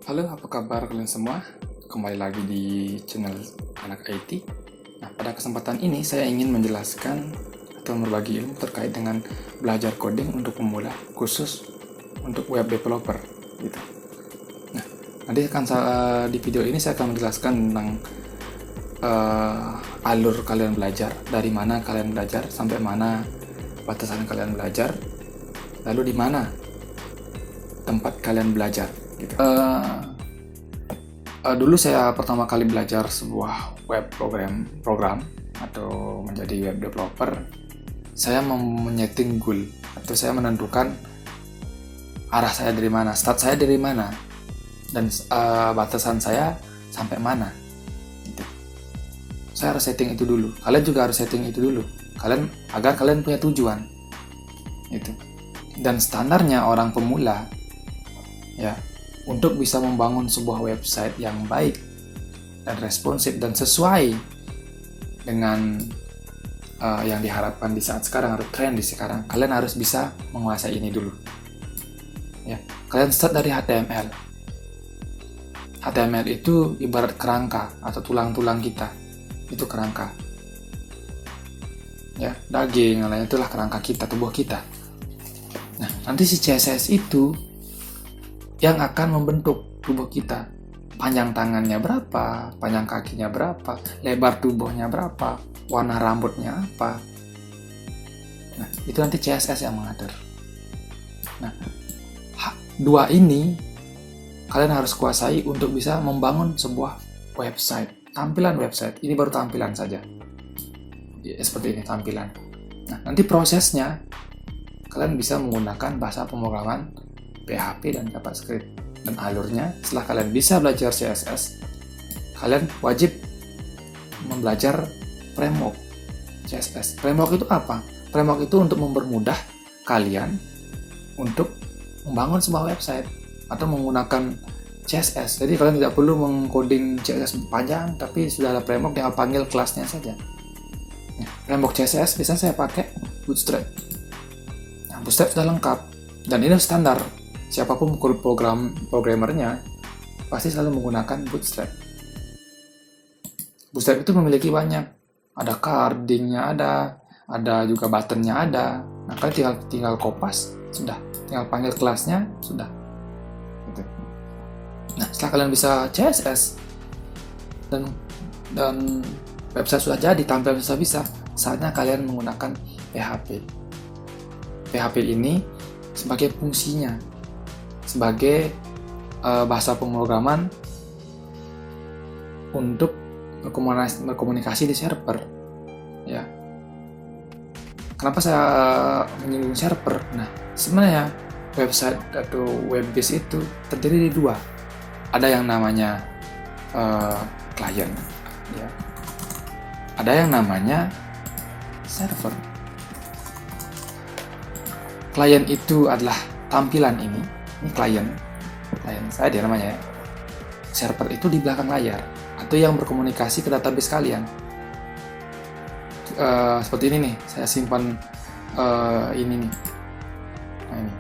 Halo, apa kabar kalian semua? Kembali lagi di channel Anak IT. Nah, pada kesempatan ini saya ingin menjelaskan atau berbagi ilmu terkait dengan belajar coding untuk pemula, khusus untuk web developer, gitu. Nah, nanti di video ini saya akan menjelaskan tentang alur kalian belajar, dari mana kalian belajar, sampai mana batasan kalian belajar, lalu di mana tempat kalian belajar, gitu. Dulu saya pertama kali belajar sebuah web program atau menjadi web developer. Saya menyeting goal atau saya menentukan arah saya dari mana, start saya dari mana, dan batasan saya sampai mana. Gitu. Saya harus setting itu dulu. Kalian juga harus setting itu dulu. Agar kalian punya tujuan. Gitu. Dan standarnya orang pemula, ya, untuk bisa membangun sebuah website yang baik dan responsif dan sesuai dengan yang diharapkan di saat sekarang atau tren di sekarang, kalian harus bisa menguasai ini dulu. Ya, kalian start dari HTML. HTML itu ibarat kerangka atau tulang-tulang kita. Itu kerangka. Ya, daging, lainnya itulah kerangka kita, tubuh kita. Nah, nanti si CSS itu yang akan membentuk tubuh kita. Panjang tangannya berapa, panjang kakinya berapa, lebar tubuhnya berapa, warna rambutnya apa. Nah, itu nanti CSS yang mengatur. Nah, dua ini kalian harus kuasai untuk bisa membangun sebuah website. Tampilan website, ini baru tampilan saja. Ya, seperti ini tampilan. Nah, nanti prosesnya kalian bisa menggunakan bahasa pemrograman PHP dan JavaScript. Dan alurnya, setelah kalian bisa belajar CSS, kalian wajib belajar framework CSS. Framework itu apa? Framework itu untuk mempermudah kalian untuk membangun sebuah website atau menggunakan CSS. Jadi kalian tidak perlu mengcoding CSS panjang, tapi sudah ada framework, tinggal panggil kelasnya saja. Nah, framework CSS biasanya saya pakai Bootstrap. Nah, Bootstrap sudah lengkap dan ini standar. Siapapun programmernya pasti selalu menggunakan Bootstrap. Bootstrap itu memiliki banyak, ada cardingnya ada juga buttonnya ada. Nah, kalian tinggal kopas, sudah, tinggal panggil kelasnya, sudah. Gitu. Nah, setelah kalian bisa CSS dan website sudah jadi, tampilan sudah bisa, saatnya kalian menggunakan PHP. PHP ini sebagai fungsinya, sebagai bahasa pemrograman untuk berkomunikasi di server. Ya. Kenapa saya menyinggung server? Nah, sebenarnya website atau web base itu terdiri dari dua. Ada yang namanya client, ya. Ada yang namanya server. Client itu adalah tampilan ini klien saya dia namanya. Server itu di belakang layar atau yang berkomunikasi ke database kalian. Seperti ini nih, saya simpan ini nih. Nah, ini.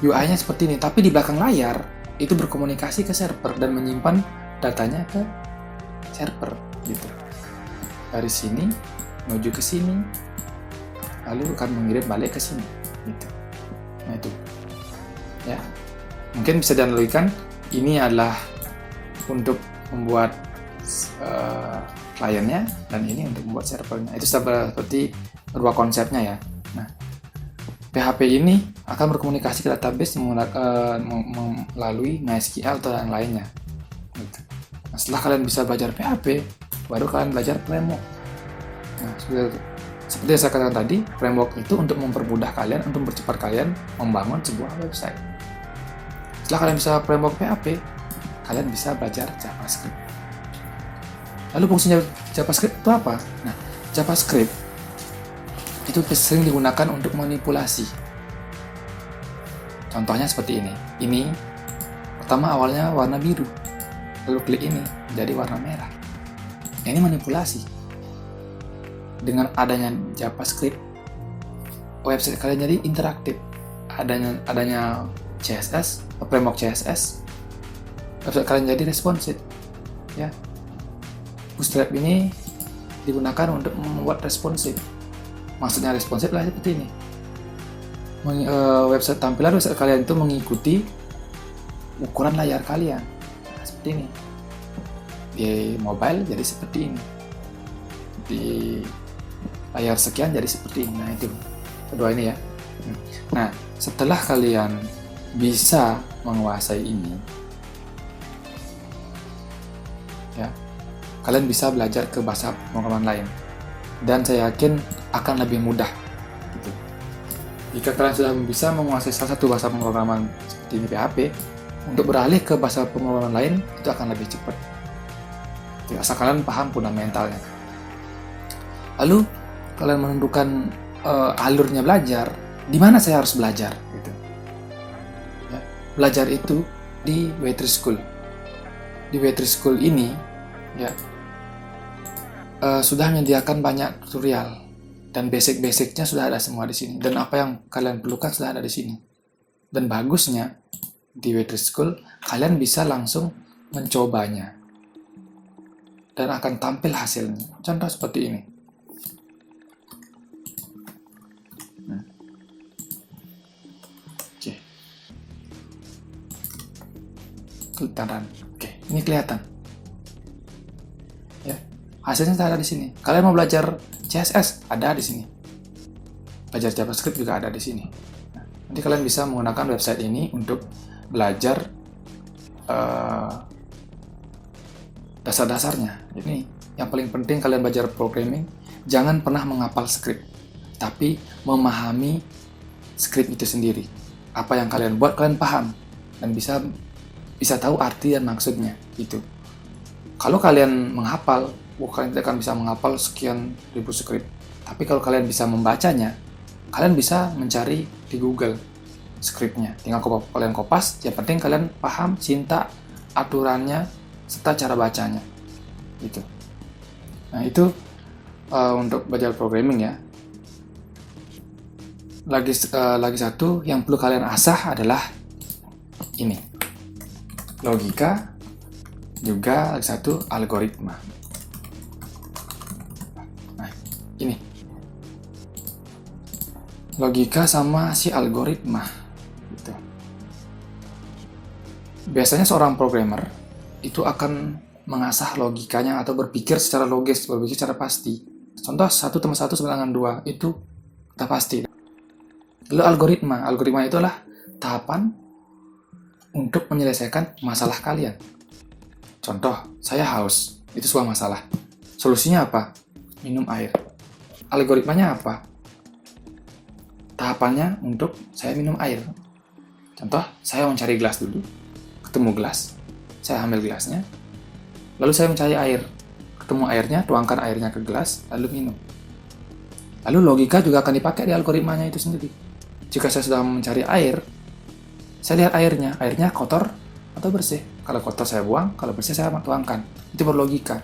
UI-nya seperti ini, tapi di belakang layar itu berkomunikasi ke server dan menyimpan datanya ke server gitu. Dari sini menuju ke sini, lalu akan mengirim balik ke sini gitu. Nah, itu ya, mungkin bisa dianalogikan ini adalah untuk membuat kliennya dan ini untuk membuat servernya. Itu seperti dua konsepnya ya. Nah, PHP ini akan berkomunikasi ke database melalui MySQL atau yang lainnya gitu. Nah, setelah kalian bisa belajar PHP, baru kalian belajar framework. Nah, seperti yang saya katakan tadi, framework itu untuk mempermudah kalian, untuk mempercepat kalian membangun sebuah website. Setelah kalian bisa framework PHP, kalian bisa belajar JavaScript. Lalu fungsinya JavaScript itu apa? Nah, JavaScript itu sering digunakan untuk manipulasi. Contohnya seperti ini. Ini pertama awalnya warna biru, lalu klik ini jadi warna merah. Ini manipulasi. Dengan adanya JavaScript, website kalian jadi interaktif. adanya CSS, framework CSS, website kalian jadi responsif. Ya, Bootstrap ini digunakan untuk membuat responsif. Maksudnya responsif lah seperti ini. Tampilan website kalian itu mengikuti ukuran layar kalian. Nah, seperti ini. Di mobile jadi seperti ini. Di layar sekian jadi seperti ini. Nah, itu kedua ini ya. Nah, setelah kalian bisa menguasai ini, ya, kalian bisa belajar ke bahasa pemrograman lain, dan saya yakin akan lebih mudah gitu. Jika kalian sudah bisa menguasai salah satu bahasa pemrograman seperti ini PHP, untuk beralih ke bahasa pemrograman lain itu akan lebih cepat. Asal kalian paham fundamentalnya. Lalu kalian menentukan alurnya belajar, di mana saya harus belajar gitu. Ya, belajar itu di W3 School. Di W3 School ini ya sudah menyediakan banyak tutorial dan basic-basicnya sudah ada semua di sini, dan apa yang kalian perlukan sudah ada di sini. Dan bagusnya di W3 School kalian bisa langsung mencobanya dan akan tampil hasilnya. Contoh seperti ini. Oke. Kelihatan. Oke, ini kelihatan. Ya, hasilnya ada di sini. Kalian mau belajar CSS, ada di sini. Belajar JavaScript juga ada di sini. Nah, nanti kalian bisa menggunakan website ini untuk belajar dasar-dasarnya. Ini yang paling penting kalian belajar programming, jangan pernah menghafal script, tapi memahami script itu sendiri. Apa yang kalian buat kalian paham dan bisa tahu arti dan maksudnya itu. Kalau kalian menghafal, kalian tidak akan bisa menghafal sekian ribu script. Tapi kalau kalian bisa membacanya, kalian bisa mencari di Google scriptnya. Tinggal kalian kopas, yang penting kalian paham sintak, aturannya, serta cara bacanya. Gitu. Nah, itu untuk belajar programming ya. Lagi satu yang perlu kalian asah adalah ini. Logika, juga lagi satu algoritma. Nah, ini. Logika sama si algoritma. Gitu. Biasanya seorang programmer itu akan mengasah logikanya atau berpikir secara logis, berpikir secara pasti. Contoh 1+1 sama dengan 2 itu kita pasti. Lalu algoritma itu adalah tahapan untuk menyelesaikan masalah kalian. Contoh, saya haus, itu sebuah masalah. Solusinya apa? Minum air. Algoritmanya apa? Tahapannya untuk saya minum air. Contoh, saya mencari gelas dulu, ketemu gelas. Saya ambil gelasnya, lalu saya mencari air. Ketemu airnya, tuangkan airnya ke gelas, lalu minum. Lalu logika juga akan dipakai di algoritmanya itu sendiri. Jika saya sudah mencari air, saya lihat airnya kotor atau bersih. Kalau kotor saya buang, kalau bersih saya tuangkan. Itu berlogika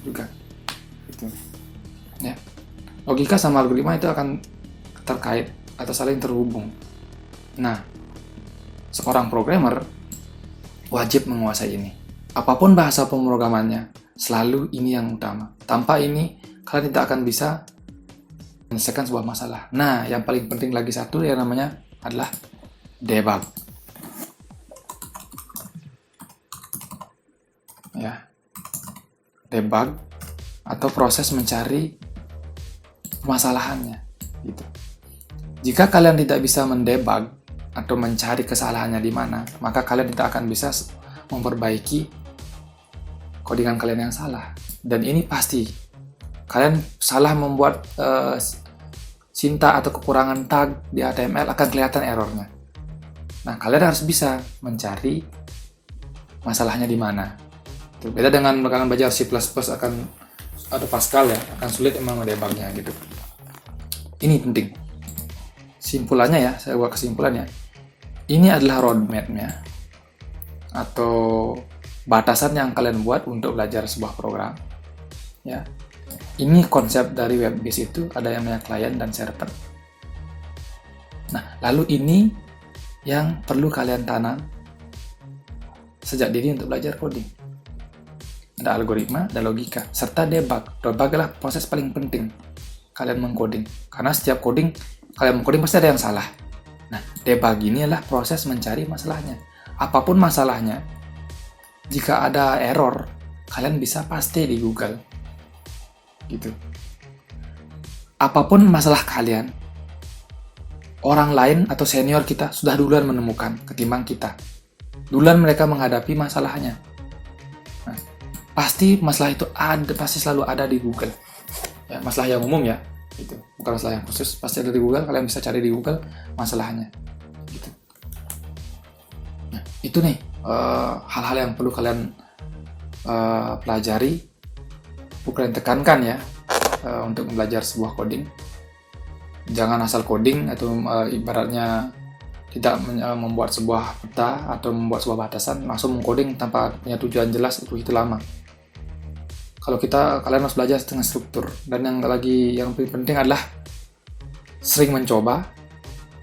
juga. Gitu. Ya. Logika sama algoritma itu akan terkait atau saling terhubung. Nah, seorang programmer wajib menguasai ini. Apapun bahasa pemrogramannya, selalu ini yang utama. Tanpa ini, kalian tidak akan bisa menyelesaikan sebuah masalah. Nah, yang paling penting lagi satu yang namanya adalah debug. Ya. Debug atau proses mencari permasalahannya gitu. Jika kalian tidak bisa mendebug atau mencari kesalahannya di mana, maka kalian tidak akan bisa memperbaiki codingan kalian yang salah. Dan ini pasti kalian salah membuat sintak atau kekurangan tag di HTML akan kelihatan errornya. Nah, kalian harus bisa mencari masalahnya di mana. Itu beda dengan kalian belajar C++ atau Pascal ya, akan sulit emang mendebugnya gitu. Ini penting. Simpulannya ya, saya buat kesimpulannya. Ini adalah roadmap-nya atau batasan yang kalian buat untuk belajar sebuah program. Ya. Ini konsep dari web base itu ada yang namanya client dan server. Nah, lalu ini yang perlu kalian tanam sejak dini untuk belajar coding. Ada algoritma, ada logika, serta debug. Debug adalah proses paling penting kalian mengcoding. Karena setiap coding, kalian mengcoding pasti ada yang salah. Nah, debug ini adalah proses mencari masalahnya. Apapun masalahnya, jika ada error, kalian bisa paste di Google. Gitu. Apapun masalah kalian, orang lain atau senior kita sudah duluan menemukan ketimbang kita. Duluan mereka menghadapi masalahnya. Nah, pasti masalah itu pasti selalu ada di Google. Ya, masalah yang umum ya, gitu. Bukan masalah yang khusus, pasti ada di Google. Kalian bisa cari di Google masalahnya. Gitu. Nah, itu nih hal-hal yang perlu kalian pelajari, perlu kalian tekankan ya untuk belajar sebuah coding. Jangan asal coding atau ibaratnya tidak membuat sebuah peta atau membuat sebuah batasan, langsung mengcoding tanpa punya tujuan jelas, itu lama. Kalau kalian harus belajar dengan struktur, dan yang paling penting adalah sering mencoba,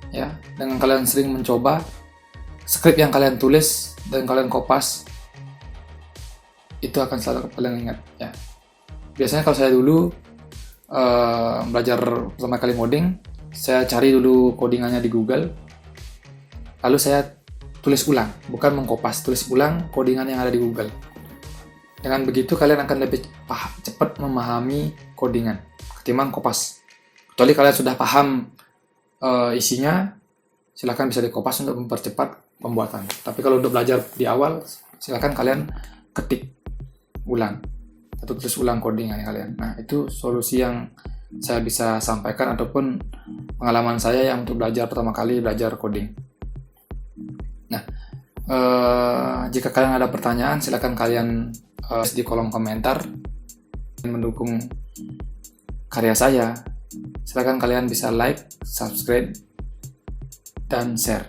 ya. Dengan kalian sering mencoba, skrip yang kalian tulis dan kalian kopas itu akan selalu kalian ingat, ya. Biasanya kalau saya dulu belajar pertama kali coding, saya cari dulu codingannya di Google, lalu saya tulis ulang, bukan mengkopas, tulis ulang codingan yang ada di Google. Dengan begitu kalian akan lebih cepat memahami codingan ketimbang kopas. Kecuali kalian sudah paham isinya, silakan bisa dikopas untuk mempercepat pembuatan. Tapi kalau untuk belajar di awal, silakan kalian ketik ulang atau tulis ulang codingan kalian. Nah, itu solusi yang saya bisa sampaikan ataupun pengalaman saya yang untuk belajar pertama kali belajar coding. Nah, jika kalian ada pertanyaan, silakan kalian di kolom komentar. Mendukung karya saya, silakan kalian bisa like, subscribe, dan share.